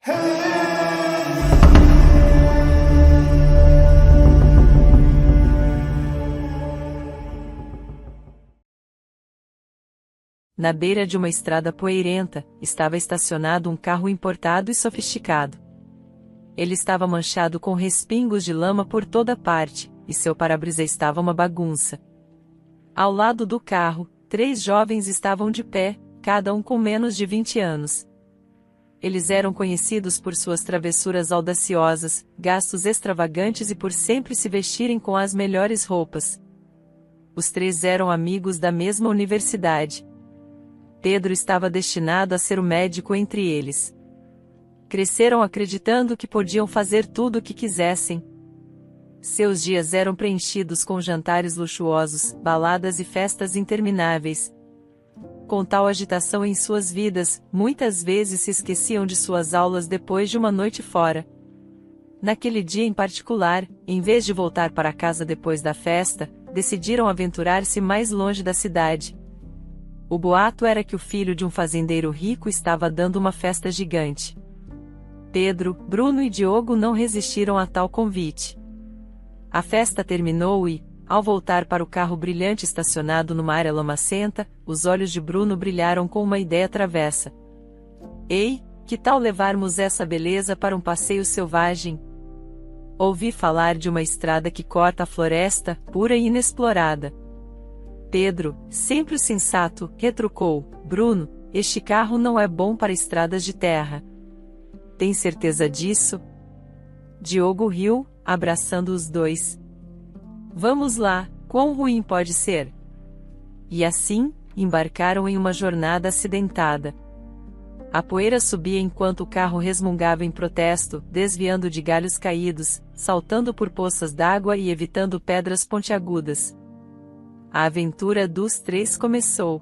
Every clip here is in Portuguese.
Na beira de uma estrada poeirenta, estava estacionado um carro importado e sofisticado. Ele estava manchado com respingos de lama por toda parte, e seu para-brisa estava uma bagunça. Ao lado do carro, 3 jovens estavam de pé, cada um com menos de 20 anos. Eles eram conhecidos por suas travessuras audaciosas, gastos extravagantes e por sempre se vestirem com as melhores roupas. Os 3 eram amigos da mesma universidade. Pedro estava destinado a ser o médico entre eles. Cresceram acreditando que podiam fazer tudo o que quisessem. Seus dias eram preenchidos com jantares luxuosos, baladas e festas intermináveis. Com tal agitação em suas vidas, muitas vezes se esqueciam de suas aulas depois de uma noite fora. Naquele dia em particular, em vez de voltar para casa depois da festa, decidiram aventurar-se mais longe da cidade. O boato era que o filho de um fazendeiro rico estava dando uma festa gigante. Pedro, Bruno e Diogo não resistiram a tal convite. A festa terminou e, ao voltar para o carro brilhante estacionado numa área lamacenta, os olhos de Bruno brilharam com uma ideia travessa. Ei, que tal levarmos essa beleza para um passeio selvagem? Ouvi falar de uma estrada que corta a floresta, pura e inexplorada. Pedro, sempre o sensato, retrucou: Bruno, este carro não é bom para estradas de terra. Tem certeza disso? Diogo riu, abraçando os dois. Vamos lá, quão ruim pode ser? E assim, embarcaram em uma jornada acidentada. A poeira subia enquanto o carro resmungava em protesto, desviando de galhos caídos, saltando por poças d'água e evitando pedras pontiagudas. A aventura dos 3 começou.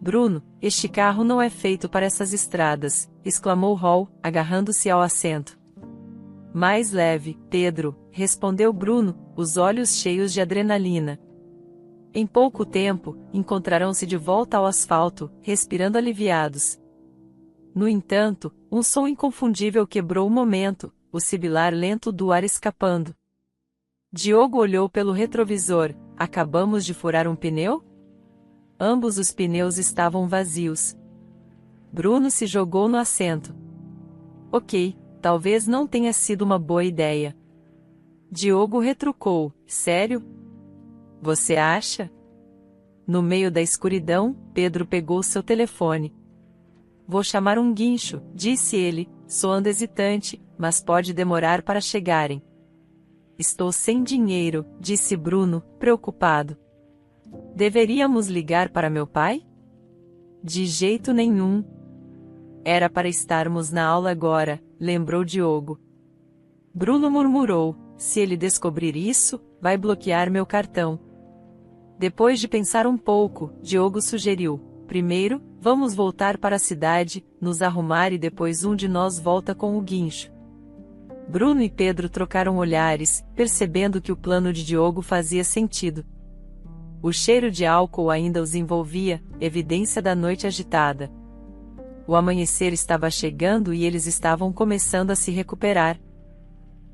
Bruno, este carro não é feito para essas estradas, exclamou Hall, agarrando-se ao assento. Mais leve, Pedro, respondeu Bruno, os olhos cheios de adrenalina. Em pouco tempo, encontrarão-se de volta ao asfalto, respirando aliviados. No entanto, um som inconfundível quebrou o momento, o sibilar lento do ar escapando. Diogo olhou pelo retrovisor. Acabamos de furar um pneu? Ambos os pneus estavam vazios. Bruno se jogou no assento. Ok, talvez não tenha sido uma boa ideia. Diogo retrucou: sério? Você acha? No meio da escuridão, Pedro pegou seu telefone. Vou chamar um guincho, disse ele, soando hesitante, mas pode demorar para chegarem. Estou sem dinheiro, disse Bruno, preocupado. Deveríamos ligar para meu pai? De jeito nenhum. Era para estarmos na aula agora, lembrou Diogo. Bruno murmurou: se ele descobrir isso, vai bloquear meu cartão. Depois de pensar um pouco, Diogo sugeriu: primeiro, vamos voltar para a cidade, nos arrumar e depois um de nós volta com o guincho. Bruno e Pedro trocaram olhares, percebendo que o plano de Diogo fazia sentido. O cheiro de álcool ainda os envolvia, evidência da noite agitada. O amanhecer estava chegando e eles estavam começando a se recuperar.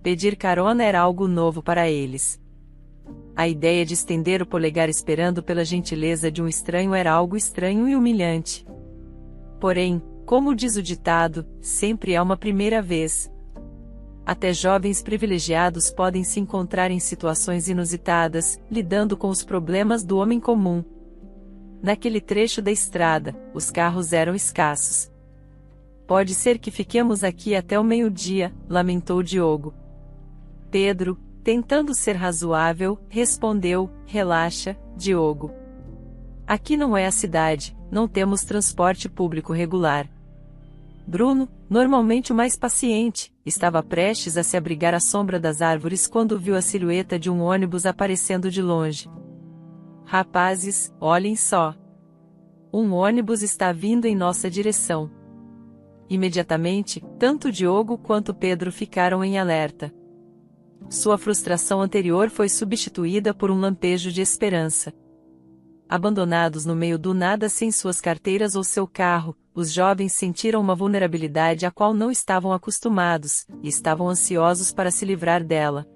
Pedir carona era algo novo para eles. A ideia de estender o polegar esperando pela gentileza de um estranho era algo estranho e humilhante. Porém, como diz o ditado, sempre há uma primeira vez. Até jovens privilegiados podem se encontrar em situações inusitadas, lidando com os problemas do homem comum. Naquele trecho da estrada, os carros eram escassos. Pode ser que fiquemos aqui até o meio-dia, lamentou Diogo. Pedro, tentando ser razoável, respondeu: relaxa, Diogo. Aqui não é a cidade, não temos transporte público regular. Bruno, normalmente o mais paciente, estava prestes a se abrigar à sombra das árvores quando viu a silhueta de um ônibus aparecendo de longe. Rapazes, olhem só. Um ônibus está vindo em nossa direção. Imediatamente, tanto Diogo quanto Pedro ficaram em alerta. Sua frustração anterior foi substituída por um lampejo de esperança. Abandonados no meio do nada sem suas carteiras ou seu carro, os jovens sentiram uma vulnerabilidade à qual não estavam acostumados, e estavam ansiosos para se livrar dela.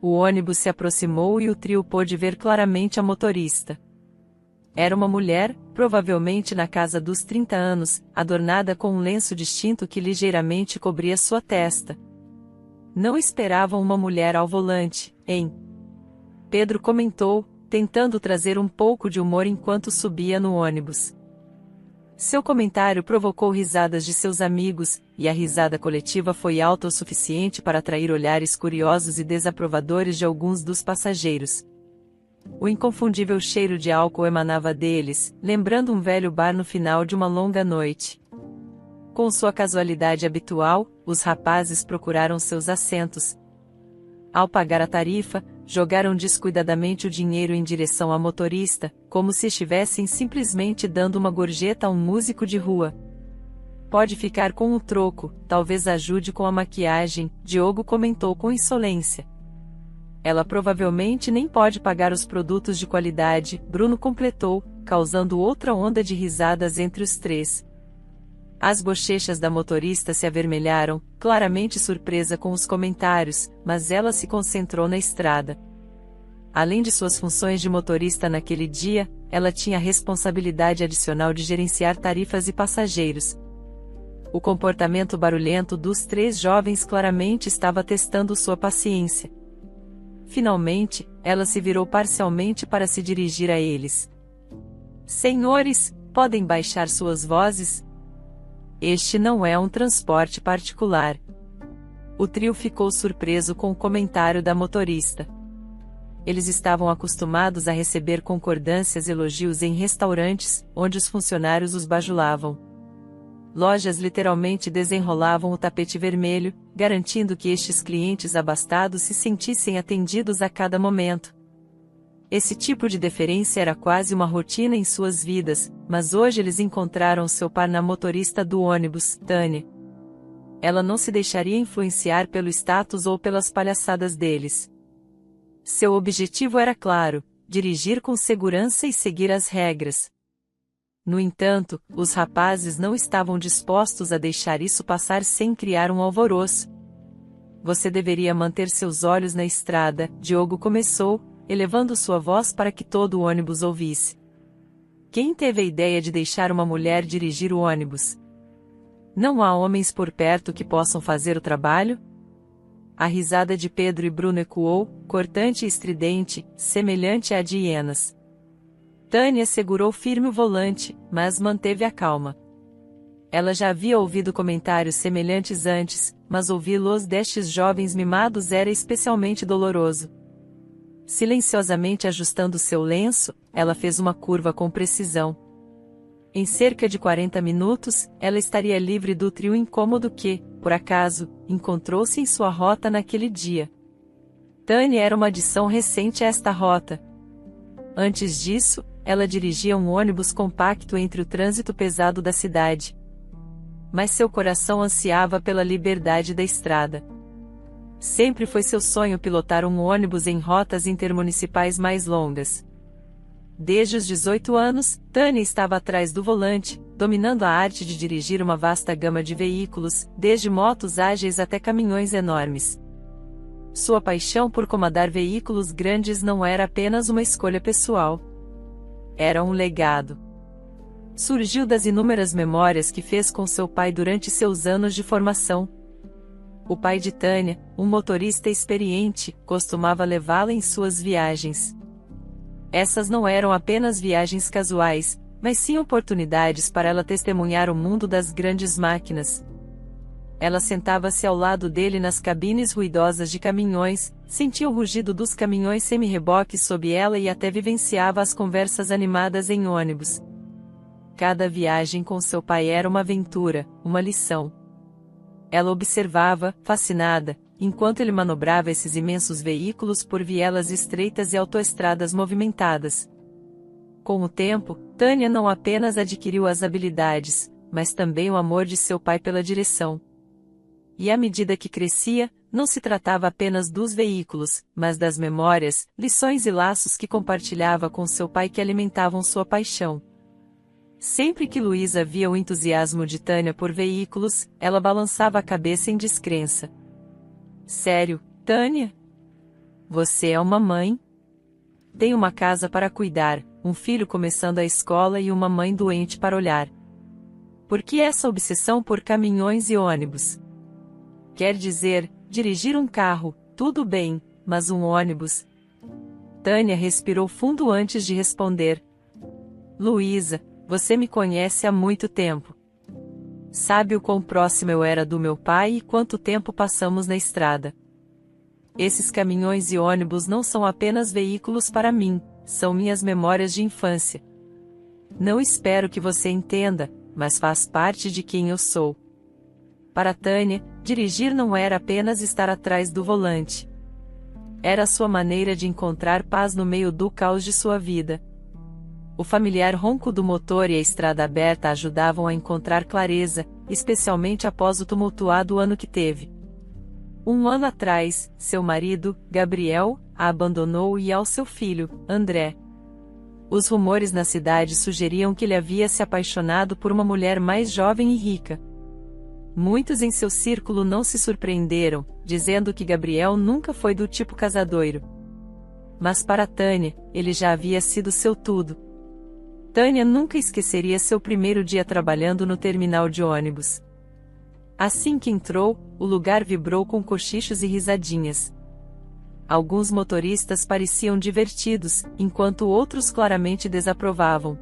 O ônibus se aproximou e o trio pôde ver claramente a motorista. Era uma mulher, provavelmente na casa dos 30 anos, adornada com um lenço distinto que ligeiramente cobria sua testa. Não esperavam uma mulher ao volante, hein? Pedro comentou, tentando trazer um pouco de humor enquanto subia no ônibus. Seu comentário provocou risadas de seus amigos, e a risada coletiva foi alta o suficiente para atrair olhares curiosos e desaprovadores de alguns dos passageiros. O inconfundível cheiro de álcool emanava deles, lembrando um velho bar no final de uma longa noite. Com sua casualidade habitual, os rapazes procuraram seus assentos. Ao pagar a tarifa, jogaram descuidadamente o dinheiro em direção à motorista, como se estivessem simplesmente dando uma gorjeta a um músico de rua. Pode ficar com o troco, talvez ajude com a maquiagem, Diogo comentou com insolência. Ela provavelmente nem pode pagar os produtos de qualidade, Bruno completou, causando outra onda de risadas entre os três. As bochechas da motorista se avermelharam, claramente surpresa com os comentários, mas ela se concentrou na estrada. Além de suas funções de motorista naquele dia, ela tinha a responsabilidade adicional de gerenciar tarifas e passageiros. O comportamento barulhento dos três jovens claramente estava testando sua paciência. Finalmente, ela se virou parcialmente para se dirigir a eles. Senhores, podem baixar suas vozes? Este não é um transporte particular. O trio ficou surpreso com o comentário da motorista. Eles estavam acostumados a receber concordâncias e elogios em restaurantes, onde os funcionários os bajulavam. Lojas literalmente desenrolavam o tapete vermelho, garantindo que estes clientes abastados se sentissem atendidos a cada momento. Esse tipo de deferência era quase uma rotina em suas vidas, mas hoje eles encontraram seu par na motorista do ônibus, Tânia. Ela não se deixaria influenciar pelo status ou pelas palhaçadas deles. Seu objetivo era claro: dirigir com segurança e seguir as regras. No entanto, os rapazes não estavam dispostos a deixar isso passar sem criar um alvoroço. Você deveria manter seus olhos na estrada, Diogo começou, elevando sua voz para que todo o ônibus ouvisse. Quem teve a ideia de deixar uma mulher dirigir o ônibus? Não há homens por perto que possam fazer o trabalho? A risada de Pedro e Bruno ecoou, cortante e estridente, semelhante à de hienas. Tânia segurou firme o volante, mas manteve a calma. Ela já havia ouvido comentários semelhantes antes, mas ouvi-los destes jovens mimados era especialmente doloroso. Silenciosamente ajustando seu lenço, ela fez uma curva com precisão. Em cerca de 40 minutos, ela estaria livre do trio incômodo que, por acaso, encontrou-se em sua rota naquele dia. Tânia era uma adição recente a esta rota. Antes disso, ela dirigia um ônibus compacto entre o trânsito pesado da cidade. Mas seu coração ansiava pela liberdade da estrada. Sempre foi seu sonho pilotar um ônibus em rotas intermunicipais mais longas. Desde os 18 anos, Tânia estava atrás do volante, dominando a arte de dirigir uma vasta gama de veículos, desde motos ágeis até caminhões enormes. Sua paixão por comandar veículos grandes não era apenas uma escolha pessoal. Era um legado. Surgiu das inúmeras memórias que fez com seu pai durante seus anos de formação. O pai de Tânia, um motorista experiente, costumava levá-la em suas viagens. Essas não eram apenas viagens casuais, mas sim oportunidades para ela testemunhar o mundo das grandes máquinas. Ela sentava-se ao lado dele nas cabines ruidosas de caminhões, sentia o rugido dos caminhões semi-reboques sob ela e até vivenciava as conversas animadas em ônibus. Cada viagem com seu pai era uma aventura, uma lição. Ela observava, fascinada, enquanto ele manobrava esses imensos veículos por vielas estreitas e autoestradas movimentadas. Com o tempo, Tânia não apenas adquiriu as habilidades, mas também o amor de seu pai pela direção. E à medida que crescia, não se tratava apenas dos veículos, mas das memórias, lições e laços que compartilhava com seu pai que alimentavam sua paixão. Sempre que Luísa via o entusiasmo de Tânia por veículos, ela balançava a cabeça em descrença. Sério, Tânia? Você é uma mãe? Tem uma casa para cuidar, um filho começando a escola e uma mãe doente para olhar. Por que essa obsessão por caminhões e ônibus? Quer dizer, dirigir um carro, tudo bem, mas um ônibus? Tânia respirou fundo antes de responder. Luísa, você me conhece há muito tempo. Sabe o quão próximo eu era do meu pai e quanto tempo passamos na estrada. Esses caminhões e ônibus não são apenas veículos para mim, são minhas memórias de infância. Não espero que você entenda, mas faz parte de quem eu sou. Para Tânia, dirigir não era apenas estar atrás do volante. Era a sua maneira de encontrar paz no meio do caos de sua vida. O familiar ronco do motor e a estrada aberta ajudavam a encontrar clareza, especialmente após o tumultuado ano que teve. Um ano atrás, seu marido, Gabriel, a abandonou e ao seu filho, André. Os rumores na cidade sugeriam que ele havia se apaixonado por uma mulher mais jovem e rica. Muitos em seu círculo não se surpreenderam, dizendo que Gabriel nunca foi do tipo casadoiro. Mas para Tânia, ele já havia sido seu tudo. Tânia nunca esqueceria seu primeiro dia trabalhando no terminal de ônibus. Assim que entrou, o lugar vibrou com cochichos e risadinhas. Alguns motoristas pareciam divertidos, enquanto outros claramente desaprovavam.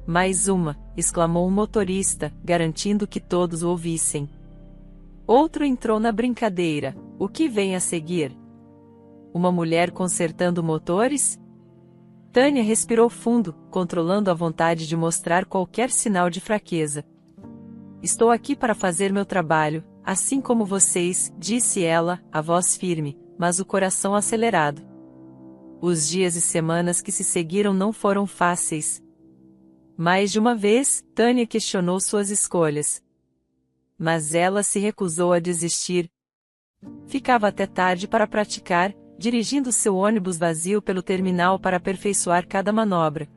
Mais uma, exclamou um motorista, garantindo que todos o ouvissem. Outro entrou na brincadeira. O que vem a seguir? Uma mulher consertando motores? Tânia respirou fundo, controlando a vontade de mostrar qualquer sinal de fraqueza. Estou aqui para fazer meu trabalho, assim como vocês, disse ela, a voz firme, mas o coração acelerado. Os dias e semanas que se seguiram não foram fáceis. Mais de uma vez, Tânia questionou suas escolhas. Mas ela se recusou a desistir. Ficava até tarde para praticar, dirigindo seu ônibus vazio pelo terminal para aperfeiçoar cada manobra.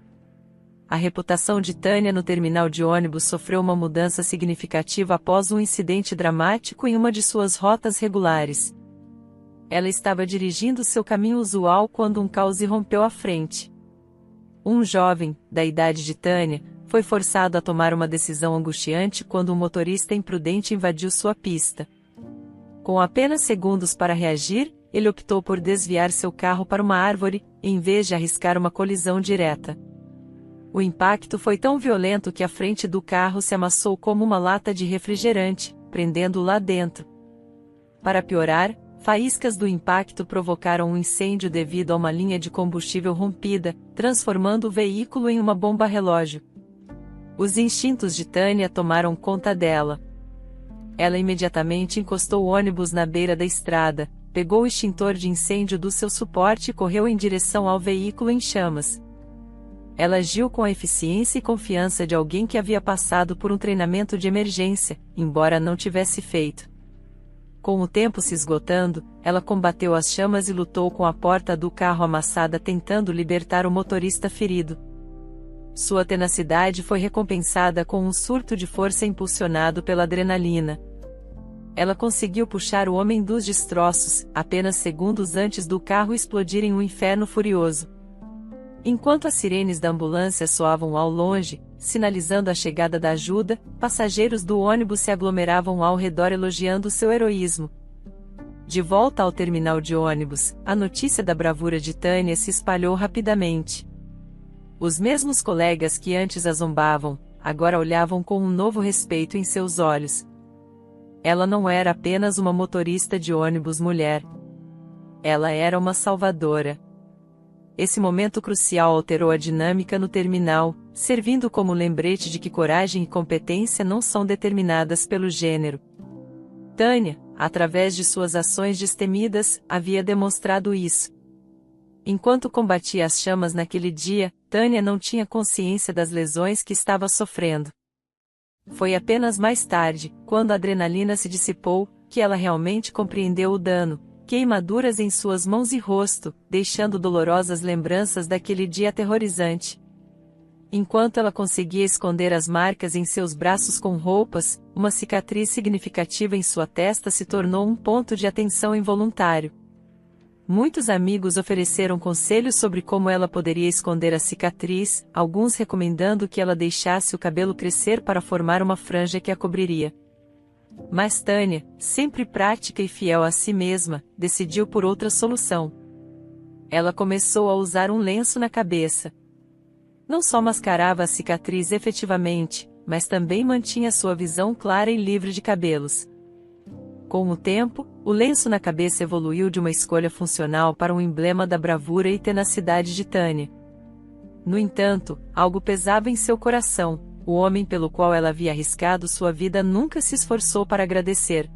A reputação de Tânia no terminal de ônibus sofreu uma mudança significativa após um incidente dramático em uma de suas rotas regulares. Ela estava dirigindo seu caminho usual quando um caos irrompeu à frente. Um jovem, da idade de Tânia, foi forçado a tomar uma decisão angustiante quando um motorista imprudente invadiu sua pista. Com apenas segundos para reagir, ele optou por desviar seu carro para uma árvore, em vez de arriscar uma colisão direta. O impacto foi tão violento que a frente do carro se amassou como uma lata de refrigerante, prendendo-o lá dentro. Para piorar, faíscas do impacto provocaram um incêndio devido a uma linha de combustível rompida, transformando o veículo em uma bomba-relógio. Os instintos de Tânia tomaram conta dela. Ela imediatamente encostou o ônibus na beira da estrada, pegou o extintor de incêndio do seu suporte e correu em direção ao veículo em chamas. Ela agiu com a eficiência e confiança de alguém que havia passado por um treinamento de emergência, embora não tivesse feito. Com o tempo se esgotando, ela combateu as chamas e lutou com a porta do carro amassada tentando libertar o motorista ferido. Sua tenacidade foi recompensada com um surto de força impulsionado pela adrenalina. Ela conseguiu puxar o homem dos destroços, apenas segundos antes do carro explodir em um inferno furioso. Enquanto as sirenes da ambulância soavam ao longe, sinalizando a chegada da ajuda, passageiros do ônibus se aglomeravam ao redor elogiando seu heroísmo. De volta ao terminal de ônibus, a notícia da bravura de Tânia se espalhou rapidamente. Os mesmos colegas que antes a zombavam, agora olhavam com um novo respeito em seus olhos. Ela não era apenas uma motorista de ônibus mulher. Ela era uma salvadora. Esse momento crucial alterou a dinâmica no terminal, servindo como lembrete de que coragem e competência não são determinadas pelo gênero. Tânia, através de suas ações destemidas, havia demonstrado isso. Enquanto combatia as chamas naquele dia, Tânia não tinha consciência das lesões que estava sofrendo. Foi apenas mais tarde, quando a adrenalina se dissipou, que ela realmente compreendeu o dano, queimaduras em suas mãos e rosto, deixando dolorosas lembranças daquele dia aterrorizante. Enquanto ela conseguia esconder as marcas em seus braços com roupas, uma cicatriz significativa em sua testa se tornou um ponto de atenção involuntário. Muitos amigos ofereceram conselhos sobre como ela poderia esconder a cicatriz, alguns recomendando que ela deixasse o cabelo crescer para formar uma franja que a cobriria. Mas Tânia, sempre prática e fiel a si mesma, decidiu por outra solução. Ela começou a usar um lenço na cabeça. Não só mascarava a cicatriz efetivamente, mas também mantinha sua visão clara e livre de cabelos. Com o tempo, o lenço na cabeça evoluiu de uma escolha funcional para um emblema da bravura e tenacidade de Tânia. No entanto, algo pesava em seu coração. O homem pelo qual ela havia arriscado sua vida nunca se esforçou para agradecer.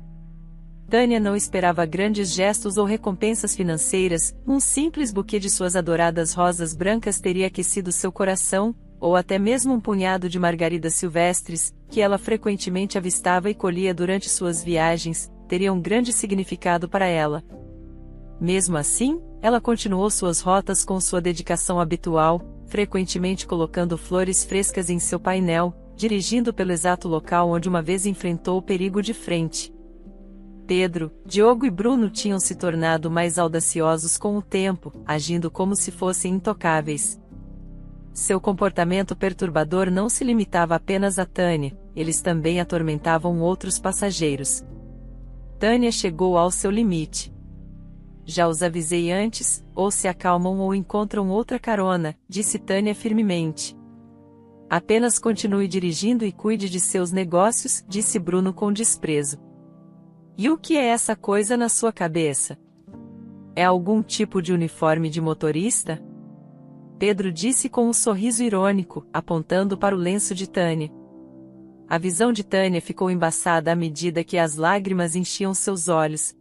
Tânia não esperava grandes gestos ou recompensas financeiras, um simples buquê de suas adoradas rosas brancas teria aquecido seu coração, ou até mesmo um punhado de margaridas silvestres, que ela frequentemente avistava e colhia durante suas viagens, teria um grande significado para ela. Mesmo assim, ela continuou suas rotas com sua dedicação habitual, frequentemente colocando flores frescas em seu painel, dirigindo pelo exato local onde uma vez enfrentou o perigo de frente. Pedro, Diogo e Bruno tinham se tornado mais audaciosos com o tempo, agindo como se fossem intocáveis. Seu comportamento perturbador não se limitava apenas a Tânia, eles também atormentavam outros passageiros. Tânia chegou ao seu limite. Já os avisei antes, ou se acalmam ou encontram outra carona, disse Tânia firmemente. Apenas continue dirigindo e cuide de seus negócios, disse Bruno com desprezo. E o que é essa coisa na sua cabeça? É algum tipo de uniforme de motorista? Pedro disse com um sorriso irônico, apontando para o lenço de Tânia. A visão de Tânia ficou embaçada à medida que as lágrimas enchiam seus olhos.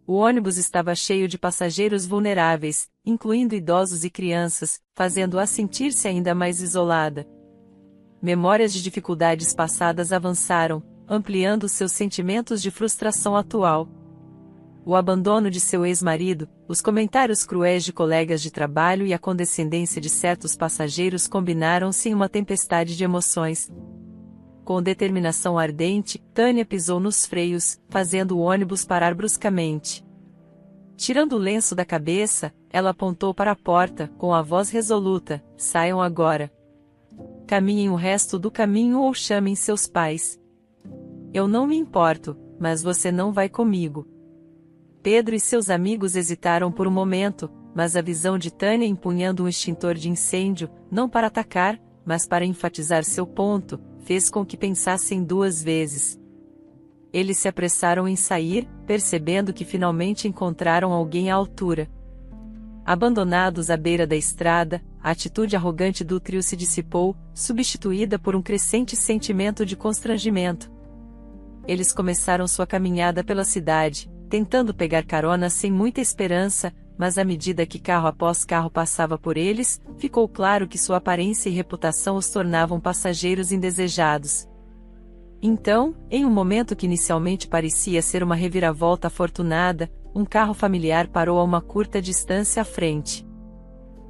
O ônibus estava cheio de passageiros vulneráveis, incluindo idosos e crianças, fazendo-a sentir-se ainda mais isolada. Memórias de dificuldades passadas avançaram, ampliando seus sentimentos de frustração atual. O abandono de seu ex-marido, os comentários cruéis de colegas de trabalho e a condescendência de certos passageiros combinaram-se em uma tempestade de emoções. Com determinação ardente, Tânia pisou nos freios, fazendo o ônibus parar bruscamente. Tirando o lenço da cabeça, ela apontou para a porta, com a voz resoluta: "Saiam agora. Caminhem o resto do caminho ou chamem seus pais. Eu não me importo, mas você não vai comigo." Pedro e seus amigos hesitaram por um momento, mas a visão de Tânia empunhando um extintor de incêndio, não para atacar, mas para enfatizar seu ponto, fez com que pensassem duas vezes. Eles se apressaram em sair, percebendo que finalmente encontraram alguém à altura. Abandonados à beira da estrada, a atitude arrogante do trio se dissipou, substituída por um crescente sentimento de constrangimento. Eles começaram sua caminhada pela cidade, tentando pegar carona sem muita esperança, mas à medida que carro após carro passava por eles, ficou claro que sua aparência e reputação os tornavam passageiros indesejados. Então, em um momento que inicialmente parecia ser uma reviravolta afortunada, um carro familiar parou a uma curta distância à frente.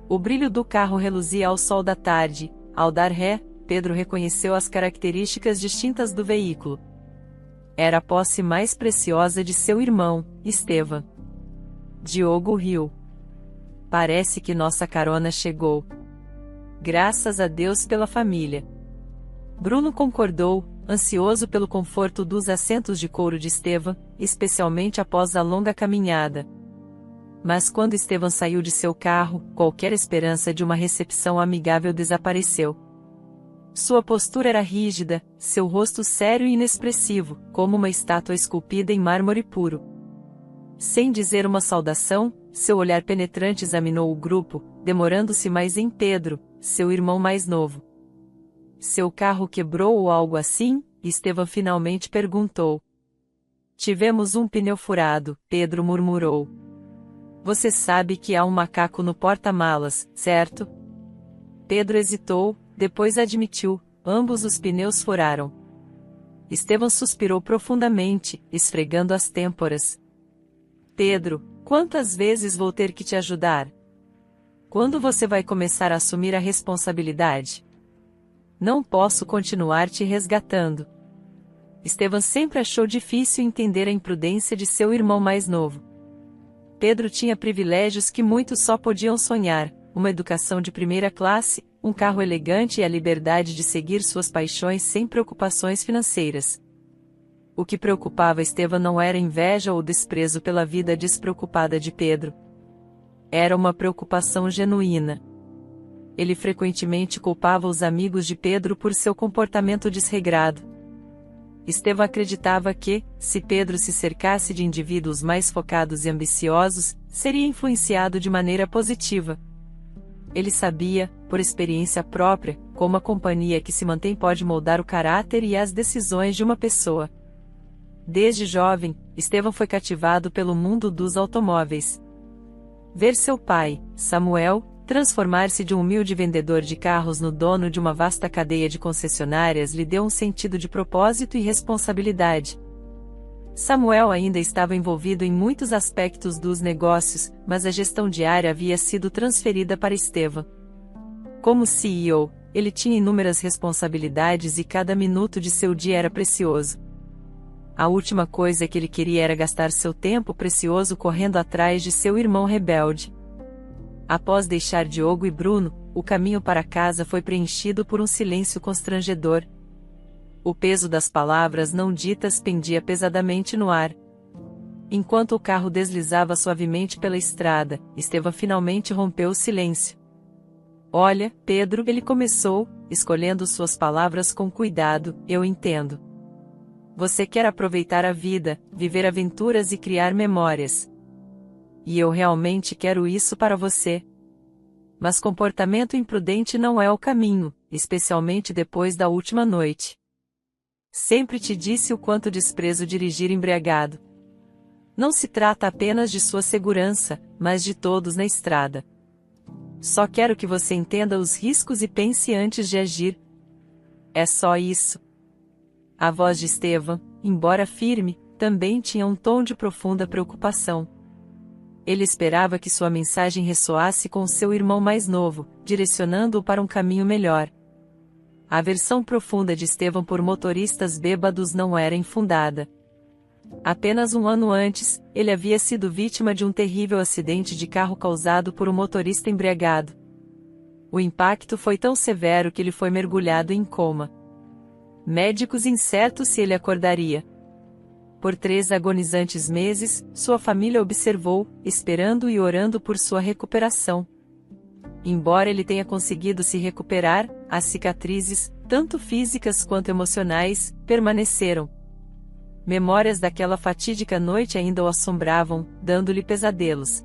O brilho do carro reluzia ao sol da tarde. Ao dar ré, Pedro reconheceu as características distintas do veículo. Era a posse mais preciosa de seu irmão, Estevan. Diogo riu. "Parece que nossa carona chegou. Graças a Deus pela família." Bruno concordou, ansioso pelo conforto dos assentos de couro de Estevan, especialmente após a longa caminhada. Mas quando Estevan saiu de seu carro, qualquer esperança de uma recepção amigável desapareceu. Sua postura era rígida, seu rosto sério e inexpressivo, como uma estátua esculpida em mármore puro. Sem dizer uma saudação, seu olhar penetrante examinou o grupo, demorando-se mais em Pedro, seu irmão mais novo. "Seu carro quebrou ou algo assim?" Estevan finalmente perguntou. "Tivemos um pneu furado", Pedro murmurou. "Você sabe que há um macaco no porta-malas, certo?" Pedro hesitou, depois admitiu: "Ambos os pneus furaram." Estevão suspirou profundamente, esfregando as têmporas. Pedro, quantas vezes vou ter que te ajudar? Quando você vai começar a assumir a responsabilidade? Não posso continuar te resgatando. Estevão sempre achou difícil entender a imprudência de seu irmão mais novo. Pedro tinha privilégios que muitos só podiam sonhar: uma educação de primeira classe, um carro elegante e a liberdade de seguir suas paixões sem preocupações financeiras. O que preocupava Estevão não era inveja ou desprezo pela vida despreocupada de Pedro. Era uma preocupação genuína. Ele frequentemente culpava os amigos de Pedro por seu comportamento desregrado. Estevão acreditava que, se Pedro se cercasse de indivíduos mais focados e ambiciosos, seria influenciado de maneira positiva. Ele sabia, por experiência própria, como a companhia que se mantém pode moldar o caráter e as decisões de uma pessoa. Desde jovem, Estevão foi cativado pelo mundo dos automóveis. Ver seu pai, Samuel, transformar-se de um humilde vendedor de carros no dono de uma vasta cadeia de concessionárias lhe deu um sentido de propósito e responsabilidade. Samuel ainda estava envolvido em muitos aspectos dos negócios, mas a gestão diária havia sido transferida para Estevão. Como CEO, ele tinha inúmeras responsabilidades e cada minuto de seu dia era precioso. A última coisa que ele queria era gastar seu tempo precioso correndo atrás de seu irmão rebelde. Após deixar Diogo e Bruno, o caminho para casa foi preenchido por um silêncio constrangedor. O peso das palavras não ditas pendia pesadamente no ar. Enquanto o carro deslizava suavemente pela estrada, Estevão finalmente rompeu o silêncio. Olha, Pedro, ele começou, escolhendo suas palavras com cuidado, eu entendo. Você quer aproveitar a vida, viver aventuras e criar memórias. E eu realmente quero isso para você. Mas comportamento imprudente não é o caminho, especialmente depois da última noite. Sempre te disse o quanto desprezo dirigir embriagado. Não se trata apenas de sua segurança, mas de todos na estrada. Só quero que você entenda os riscos e pense antes de agir. É só isso. A voz de Estevão, embora firme, também tinha um tom de profunda preocupação. Ele esperava que sua mensagem ressoasse com seu irmão mais novo, direcionando-o para um caminho melhor. A aversão profunda de Estevão por motoristas bêbados não era infundada. Apenas um ano antes, ele havia sido vítima de um terrível acidente de carro causado por um motorista embriagado. O impacto foi tão severo que ele foi mergulhado em coma. Médicos incertos se ele acordaria. Por 3 agonizantes meses, sua família observou, esperando e orando por sua recuperação. Embora ele tenha conseguido se recuperar, as cicatrizes, tanto físicas quanto emocionais, permaneceram. Memórias daquela fatídica noite ainda o assombravam, dando-lhe pesadelos.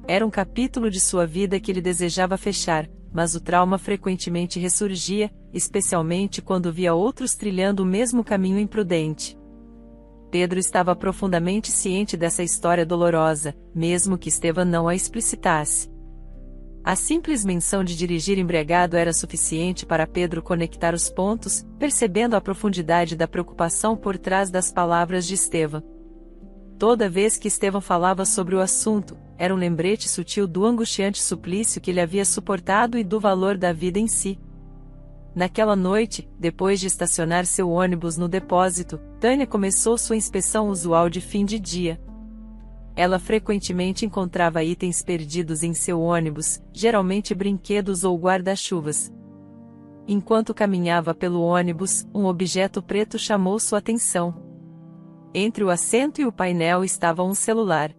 Era um capítulo de sua vida que ele desejava fechar, mas o trauma frequentemente ressurgia, especialmente quando via outros trilhando o mesmo caminho imprudente. Pedro estava profundamente ciente dessa história dolorosa, mesmo que Estevão não a explicitasse. A simples menção de dirigir embriagado era suficiente para Pedro conectar os pontos, percebendo a profundidade da preocupação por trás das palavras de Estevão. Toda vez que Estevão falava sobre o assunto, era um lembrete sutil do angustiante suplício que ele havia suportado e do valor da vida em si. Naquela noite, depois de estacionar seu ônibus no depósito, Tânia começou sua inspeção usual de fim de dia. Ela frequentemente encontrava itens perdidos em seu ônibus, geralmente brinquedos ou guarda-chuvas. Enquanto caminhava pelo ônibus, um objeto preto chamou sua atenção. Entre o assento e o painel estava um celular.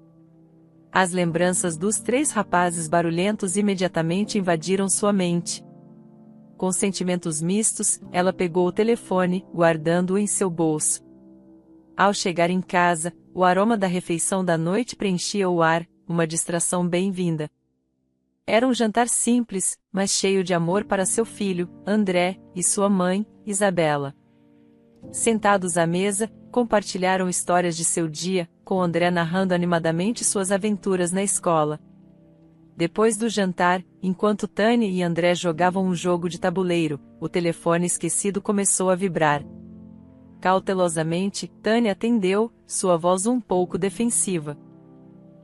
As lembranças dos 3 rapazes barulhentos imediatamente invadiram sua mente. Com sentimentos mistos, ela pegou o telefone, guardando-o em seu bolso. Ao chegar em casa, o aroma da refeição da noite preenchia o ar, uma distração bem-vinda. Era um jantar simples, mas cheio de amor para seu filho, André, e sua mãe, Isabela. Sentados à mesa, compartilharam histórias de seu dia, com André narrando animadamente suas aventuras na escola. Depois do jantar, enquanto Tânia e André jogavam um jogo de tabuleiro, o telefone esquecido começou a vibrar. Cautelosamente, Tânia atendeu, sua voz um pouco defensiva.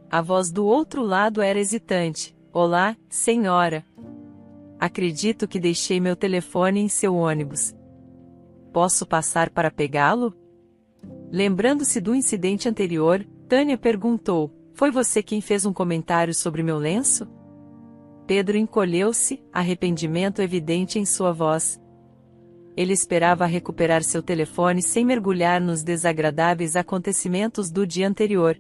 A voz do outro lado era hesitante. Olá, senhora. Acredito que deixei meu telefone em seu ônibus. Posso passar para pegá-lo? Lembrando-se do incidente anterior, Tânia perguntou: foi você quem fez um comentário sobre meu lenço? Pedro encolheu-se, arrependimento evidente em sua voz. Ele esperava recuperar seu telefone sem mergulhar nos desagradáveis acontecimentos do dia anterior.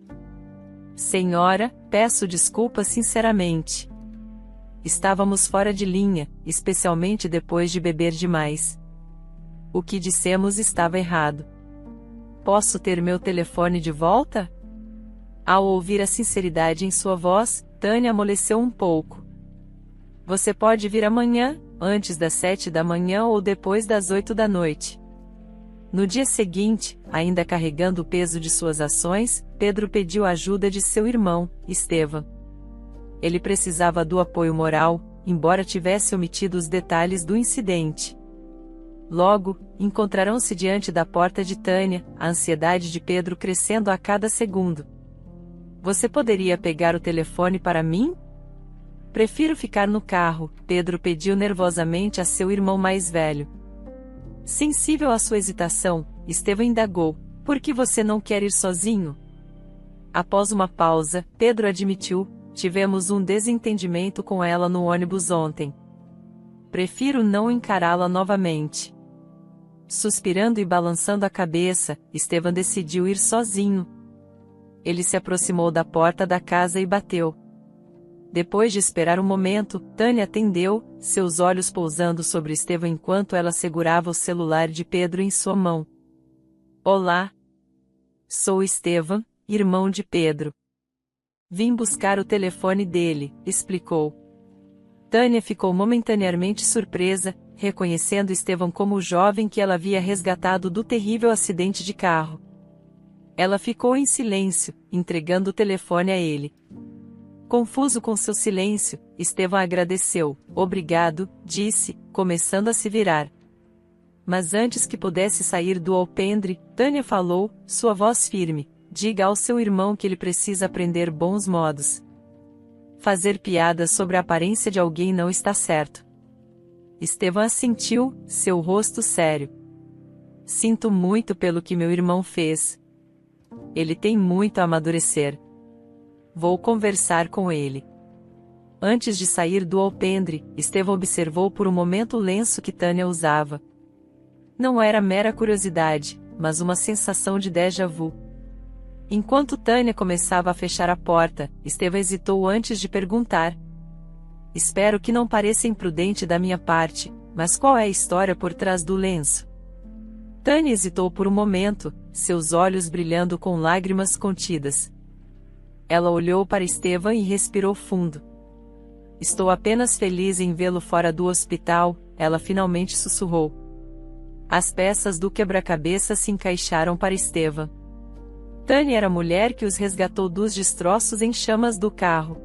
Senhora, peço desculpas sinceramente. Estávamos fora de linha, especialmente depois de beber demais. O que dissemos estava errado. Posso ter meu telefone de volta? Ao ouvir a sinceridade em sua voz, Tânia amoleceu um pouco. Você pode vir amanhã, antes das 7 da manhã ou depois das 8 da noite. No dia seguinte, ainda carregando o peso de suas ações, Pedro pediu a ajuda de seu irmão, Estevam. Ele precisava do apoio moral, embora tivesse omitido os detalhes do incidente. Logo, encontrarão-se diante da porta de Tânia, a ansiedade de Pedro crescendo a cada segundo. Você poderia pegar o telefone para mim? Prefiro ficar no carro, Pedro pediu nervosamente a seu irmão mais velho. Sensível à sua hesitação, Estevam indagou: por que você não quer ir sozinho? Após uma pausa, Pedro admitiu: tivemos um desentendimento com ela no ônibus ontem. Prefiro não encará-la novamente. Suspirando e balançando a cabeça, Estevam decidiu ir sozinho. Ele se aproximou da porta da casa e bateu. Depois de esperar um momento, Tânia atendeu, seus olhos pousando sobre Estevam enquanto ela segurava o celular de Pedro em sua mão. Olá. Sou Estevam, irmão de Pedro. Vim buscar o telefone dele, explicou. Tânia ficou momentaneamente surpresa, reconhecendo Estevam como o jovem que ela havia resgatado do terrível acidente de carro. Ela ficou em silêncio, entregando o telefone a ele. Confuso com seu silêncio, Estevam agradeceu. Obrigado, disse, começando a se virar. Mas antes que pudesse sair do alpendre, Tânia falou, sua voz firme: diga ao seu irmão que ele precisa aprender bons modos. Fazer piadas sobre a aparência de alguém não está certo. Estevam assentiu, seu rosto sério. Sinto muito pelo que meu irmão fez. Ele tem muito a amadurecer. Vou conversar com ele. Antes de sair do alpendre, Estevam observou por um momento o lenço que Tânia usava. Não era mera curiosidade, mas uma sensação de déjà vu. Enquanto Tânia começava a fechar a porta, Estevam hesitou antes de perguntar. Espero que não pareça imprudente da minha parte, mas qual é a história por trás do lenço? Tânia hesitou por um momento, seus olhos brilhando com lágrimas contidas. Ela olhou para Estevam e respirou fundo. Estou apenas feliz em vê-lo fora do hospital, ela finalmente sussurrou. As peças do quebra-cabeça se encaixaram para Estevam. Tânia era a mulher que os resgatou dos destroços em chamas do carro.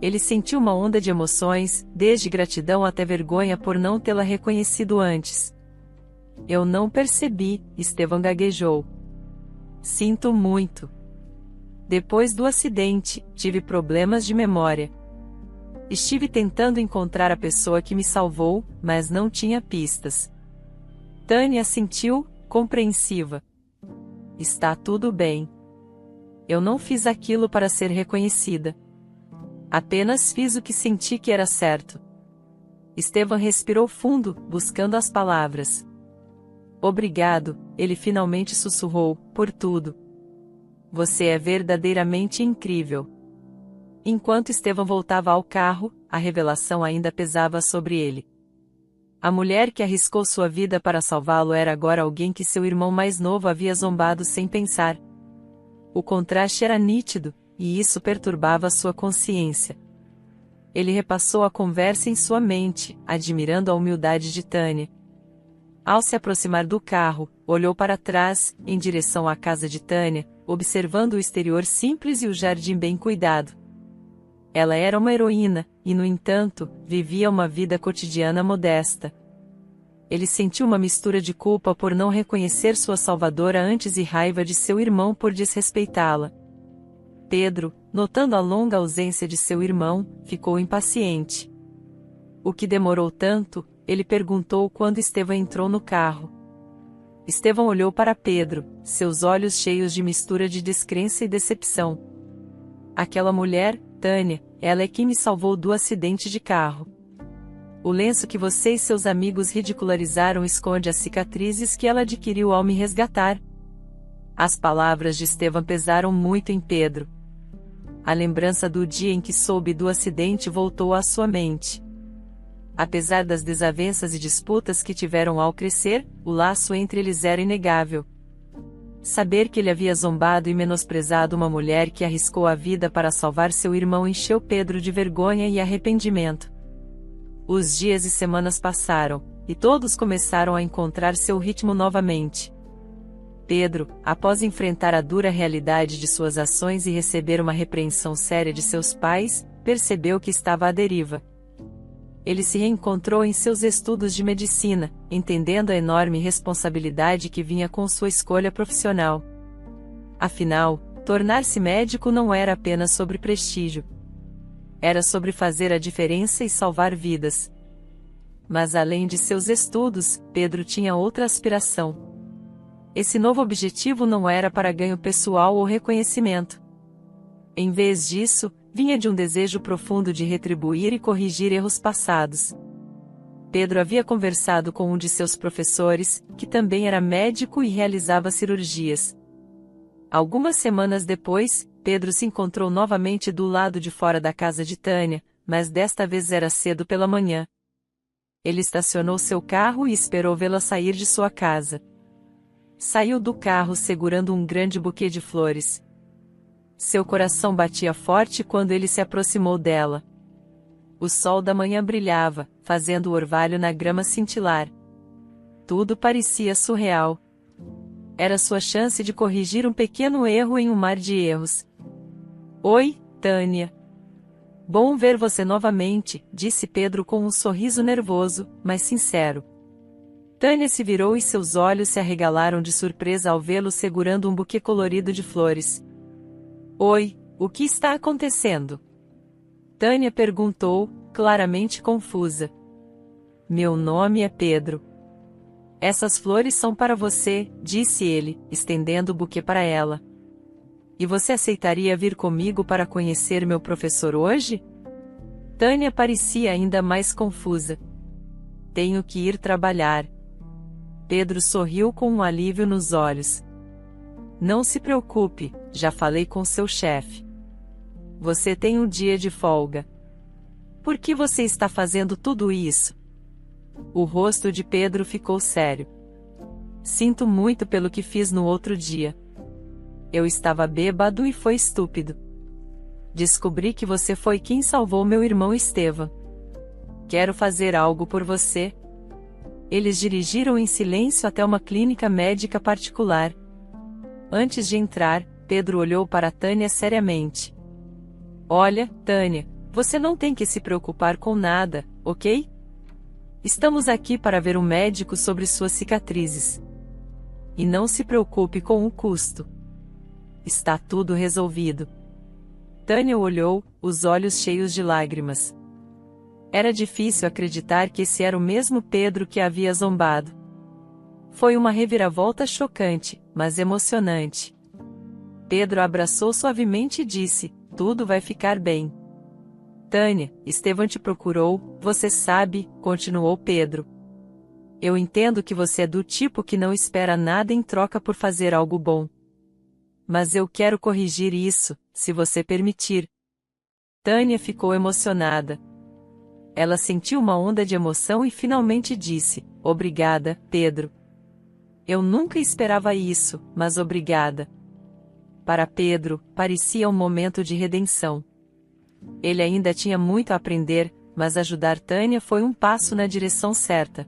Ele sentiu uma onda de emoções, desde gratidão até vergonha por não tê-la reconhecido antes. Eu não percebi, Estevam gaguejou. Sinto muito. Depois do acidente, tive problemas de memória. Estive tentando encontrar a pessoa que me salvou, mas não tinha pistas. Tânia assentiu, compreensiva. Está tudo bem. Eu não fiz aquilo para ser reconhecida. Apenas fiz o que senti que era certo. Estevam respirou fundo, buscando as palavras. Obrigado, ele finalmente sussurrou, por tudo. Você é verdadeiramente incrível. Enquanto Estevam voltava ao carro, a revelação ainda pesava sobre ele. A mulher que arriscou sua vida para salvá-lo era agora alguém que seu irmão mais novo havia zombado sem pensar. O contraste era nítido, e isso perturbava sua consciência. Ele repassou a conversa em sua mente, admirando a humildade de Tânia. Ao se aproximar do carro, olhou para trás, em direção à casa de Tânia, observando o exterior simples e o jardim bem cuidado. Ela era uma heroína, e no entanto, vivia uma vida cotidiana modesta. Ele sentiu uma mistura de culpa por não reconhecer sua salvadora antes e raiva de seu irmão por desrespeitá-la. Pedro, notando a longa ausência de seu irmão, ficou impaciente. O que demorou tanto? Ele perguntou quando Estevão entrou no carro. Estevão olhou para Pedro, seus olhos cheios de mistura de descrença e decepção. Aquela mulher, Tânia, ela é quem me salvou do acidente de carro. O lenço que você e seus amigos ridicularizaram esconde as cicatrizes que ela adquiriu ao me resgatar. As palavras de Estevão pesaram muito em Pedro. A lembrança do dia em que soube do acidente voltou à sua mente. Apesar das desavenças e disputas que tiveram ao crescer, o laço entre eles era inegável. Saber que ele havia zombado e menosprezado uma mulher que arriscou a vida para salvar seu irmão encheu Pedro de vergonha e arrependimento. Os dias e semanas passaram, e todos começaram a encontrar seu ritmo novamente. Pedro, após enfrentar a dura realidade de suas ações e receber uma repreensão séria de seus pais, percebeu que estava à deriva. Ele se reencontrou em seus estudos de medicina, entendendo a enorme responsabilidade que vinha com sua escolha profissional. Afinal, tornar-se médico não era apenas sobre prestígio. Era sobre fazer a diferença e salvar vidas. Mas além de seus estudos, Pedro tinha outra aspiração. Esse novo objetivo não era para ganho pessoal ou reconhecimento. Em vez disso, vinha de um desejo profundo de retribuir e corrigir erros passados. Pedro havia conversado com um de seus professores, que também era médico e realizava cirurgias. Algumas semanas depois, Pedro se encontrou novamente do lado de fora da casa de Tânia, mas desta vez era cedo pela manhã. Ele estacionou seu carro e esperou vê-la sair de sua casa. Saiu do carro segurando um grande buquê de flores. Seu coração batia forte quando ele se aproximou dela. O sol da manhã brilhava, fazendo o orvalho na grama cintilar. Tudo parecia surreal. Era sua chance de corrigir um pequeno erro em um mar de erros. Oi, Tânia. Bom ver você novamente, disse Pedro com um sorriso nervoso, mas sincero. Tânia se virou e seus olhos se arregalaram de surpresa ao vê-lo segurando um buquê colorido de flores. Oi, o que está acontecendo? Tânia perguntou, claramente confusa. Meu nome é Pedro. Essas flores são para você, disse ele, estendendo o buquê para ela. E você aceitaria vir comigo para conhecer meu professor hoje? Tânia parecia ainda mais confusa. Tenho que ir trabalhar. Pedro sorriu com um alívio nos olhos. Não se preocupe, já falei com seu chefe. Você tem um dia de folga. Por que você está fazendo tudo isso? O rosto de Pedro ficou sério. Sinto muito pelo que fiz no outro dia. Eu estava bêbado e foi estúpido. Descobri que você foi quem salvou meu irmão Estevão. Quero fazer algo por você. Eles dirigiram em silêncio até uma clínica médica particular. Antes de entrar, Pedro olhou para Tânia seriamente. Olha, Tânia, você não tem que se preocupar com nada, ok? Estamos aqui para ver um médico sobre suas cicatrizes. E não se preocupe com o custo. Está tudo resolvido. Tânia olhou, os olhos cheios de lágrimas. Era difícil acreditar que esse era o mesmo Pedro que a havia zombado. Foi uma reviravolta chocante, mas emocionante. Pedro a abraçou suavemente e disse, tudo vai ficar bem. Tânia, Estevão te procurou, você sabe, continuou Pedro. Eu entendo que você é do tipo que não espera nada em troca por fazer algo bom. Mas eu quero corrigir isso, se você permitir. Tânia ficou emocionada. Ela sentiu uma onda de emoção e finalmente disse, obrigada, Pedro. Eu nunca esperava isso, mas obrigada. Para Pedro, parecia um momento de redenção. Ele ainda tinha muito a aprender, mas ajudar Tânia foi um passo na direção certa.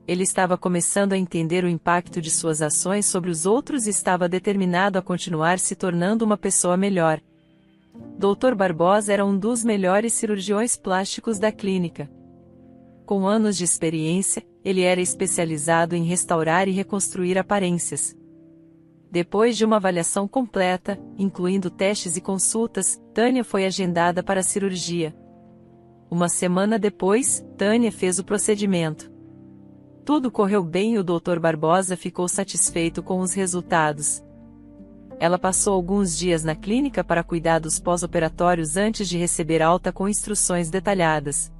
Ele estava começando a entender o impacto de suas ações sobre os outros e estava determinado a continuar se tornando uma pessoa melhor. Dr. Barbosa era um dos melhores cirurgiões plásticos da clínica. Com anos de experiência, ele era especializado em restaurar e reconstruir aparências. Depois de uma avaliação completa, incluindo testes e consultas, Tânia foi agendada para a cirurgia. Uma semana depois, Tânia fez o procedimento. Tudo correu bem e o Dr. Barbosa ficou satisfeito com os resultados. Ela passou alguns dias na clínica para cuidados pós-operatórios antes de receber alta com instruções detalhadas.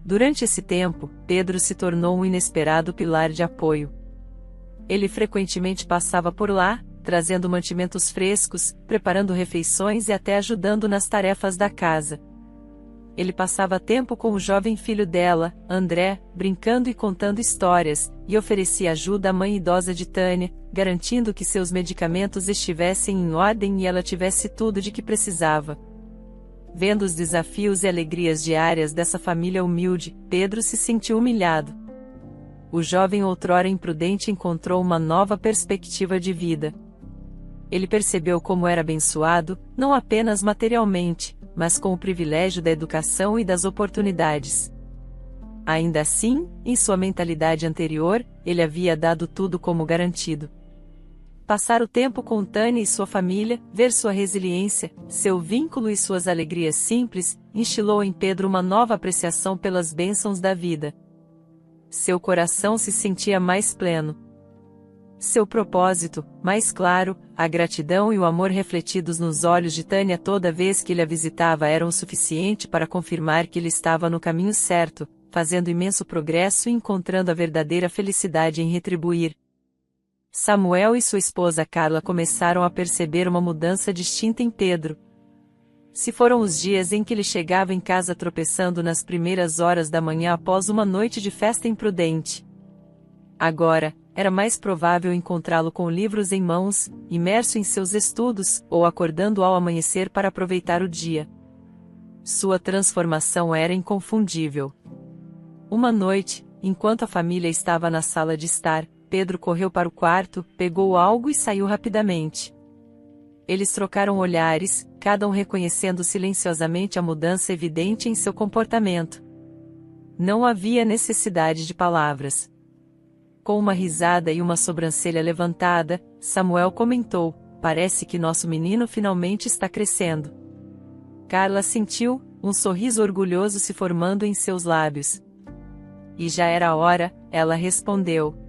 Durante esse tempo, Pedro se tornou um inesperado pilar de apoio. Ele frequentemente passava por lá, trazendo mantimentos frescos, preparando refeições e até ajudando nas tarefas da casa. Ele passava tempo com o jovem filho dela, André, brincando e contando histórias, e oferecia ajuda à mãe idosa de Tânia, garantindo que seus medicamentos estivessem em ordem e ela tivesse tudo de que precisava. Vendo os desafios e alegrias diárias dessa família humilde, Pedro se sentiu humilhado. O jovem outrora imprudente encontrou uma nova perspectiva de vida. Ele percebeu como era abençoado, não apenas materialmente, mas com o privilégio da educação e das oportunidades. Ainda assim, em sua mentalidade anterior, ele havia dado tudo como garantido. Passar o tempo com Tânia e sua família, ver sua resiliência, seu vínculo e suas alegrias simples, instilou em Pedro uma nova apreciação pelas bênçãos da vida. Seu coração se sentia mais pleno. Seu propósito, mais claro, a gratidão e o amor refletidos nos olhos de Tânia toda vez que ele a visitava eram o suficiente para confirmar que ele estava no caminho certo, fazendo imenso progresso e encontrando a verdadeira felicidade em retribuir. Samuel e sua esposa Carla começaram a perceber uma mudança distinta em Pedro. Se foram os dias em que ele chegava em casa tropeçando nas primeiras horas da manhã após uma noite de festa imprudente. Agora, era mais provável encontrá-lo com livros em mãos, imerso em seus estudos, ou acordando ao amanhecer para aproveitar o dia. Sua transformação era inconfundível. Uma noite, enquanto a família estava na sala de estar, Pedro correu para o quarto, pegou algo e saiu rapidamente. Eles trocaram olhares, cada um reconhecendo silenciosamente a mudança evidente em seu comportamento. Não havia necessidade de palavras. Com uma risada e uma sobrancelha levantada, Samuel comentou: "Parece que nosso menino finalmente está crescendo." Carla sentiu, um sorriso orgulhoso se formando em seus lábios. "E já era a hora", ela respondeu.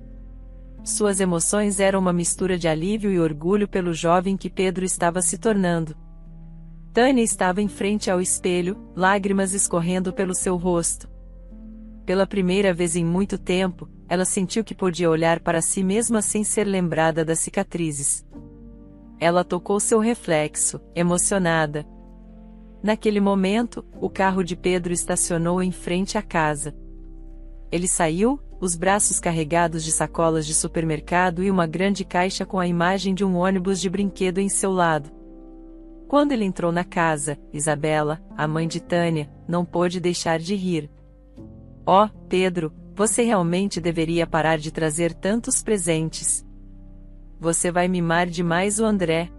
Suas emoções eram uma mistura de alívio e orgulho pelo jovem que Pedro estava se tornando. Tânia estava em frente ao espelho, lágrimas escorrendo pelo seu rosto. Pela primeira vez em muito tempo, ela sentiu que podia olhar para si mesma sem ser lembrada das cicatrizes. Ela tocou seu reflexo, emocionada. Naquele momento, o carro de Pedro estacionou em frente à casa. Ele saiu, os braços carregados de sacolas de supermercado e uma grande caixa com a imagem de um ônibus de brinquedo em seu lado. Quando ele entrou na casa, Isabela, a mãe de Tânia, não pôde deixar de rir. "Oh, Pedro, você realmente deveria parar de trazer tantos presentes. Você vai mimar demais o André."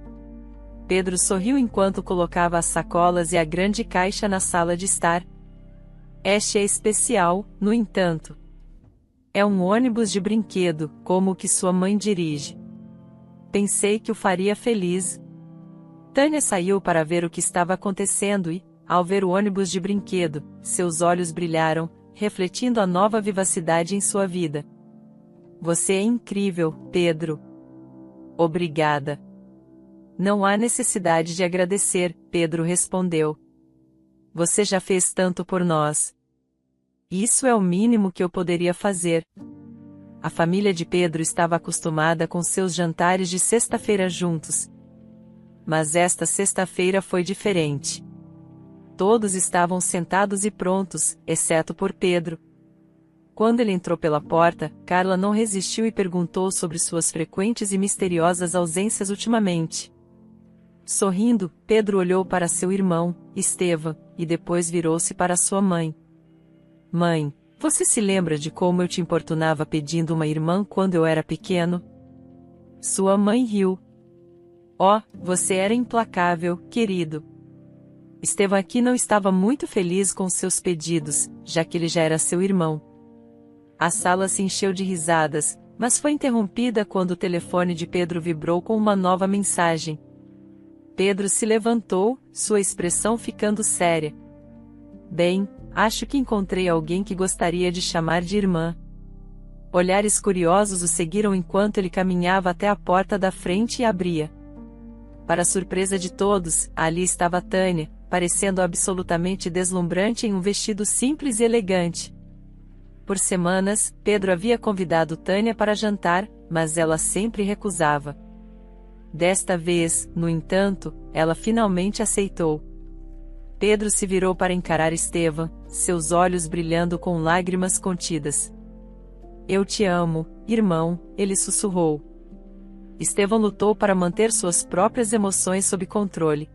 Pedro sorriu enquanto colocava as sacolas e a grande caixa na sala de estar. "Este é especial, no entanto. É um ônibus de brinquedo, como o que sua mãe dirige. Pensei que o faria feliz." Tânia saiu para ver o que estava acontecendo e, ao ver o ônibus de brinquedo, seus olhos brilharam, refletindo a nova vivacidade em sua vida. "Você é incrível, Pedro." "Obrigada." "Não há necessidade de agradecer", Pedro respondeu. "Você já fez tanto por nós. Isso é o mínimo que eu poderia fazer." A família de Pedro estava acostumada com seus jantares de sexta-feira juntos. Mas esta sexta-feira foi diferente. Todos estavam sentados e prontos, exceto por Pedro. Quando ele entrou pela porta, Carla não resistiu e perguntou sobre suas frequentes e misteriosas ausências ultimamente. Sorrindo, Pedro olhou para seu irmão, Estevam, e depois virou-se para sua mãe. "Mãe, você se lembra de como eu te importunava pedindo uma irmã quando eu era pequeno?" Sua mãe riu. "Oh, você era implacável, querido." Estevão aqui não estava muito feliz com seus pedidos, já que ele já era seu irmão. A sala se encheu de risadas, mas foi interrompida quando o telefone de Pedro vibrou com uma nova mensagem. Pedro se levantou, sua expressão ficando séria. Bem, acho que encontrei alguém que gostaria de chamar de irmã. Olhares curiosos o seguiram enquanto ele caminhava até a porta da frente e abria. Para surpresa de todos, ali estava Tânia, parecendo absolutamente deslumbrante em um vestido simples e elegante. Por semanas, Pedro havia convidado Tânia para jantar, mas ela sempre recusava. Desta vez, no entanto, ela finalmente aceitou. Pedro se virou para encarar Estevão, seus olhos brilhando com lágrimas contidas. Eu te amo, irmão, ele sussurrou. Estevão lutou para manter suas próprias emoções sob controle.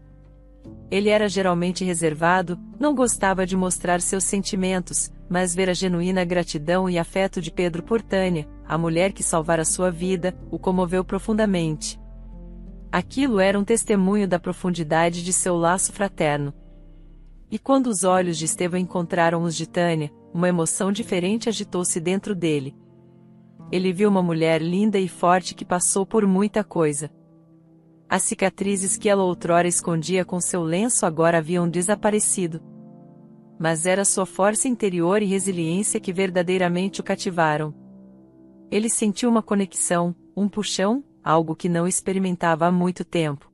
Ele era geralmente reservado, não gostava de mostrar seus sentimentos, mas ver a genuína gratidão e afeto de Pedro por Tânia, a mulher que salvara sua vida, o comoveu profundamente. Aquilo era um testemunho da profundidade de seu laço fraterno. E quando os olhos de Estevão encontraram os de Tânia, uma emoção diferente agitou-se dentro dele. Ele viu uma mulher linda e forte que passou por muita coisa. As cicatrizes que ela outrora escondia com seu lenço agora haviam desaparecido. Mas era sua força interior e resiliência que verdadeiramente o cativaram. Ele sentiu uma conexão, um puxão, algo que não experimentava há muito tempo.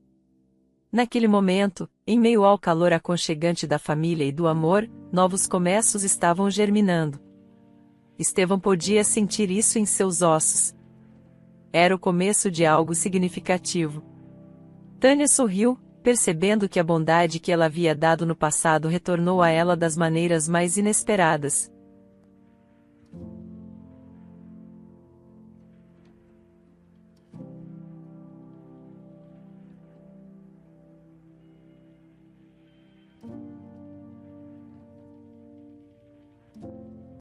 Naquele momento, em meio ao calor aconchegante da família e do amor, novos começos estavam germinando. Estevão podia sentir isso em seus ossos. Era o começo de algo significativo. Tânia sorriu, percebendo que a bondade que ela havia dado no passado retornou a ela das maneiras mais inesperadas.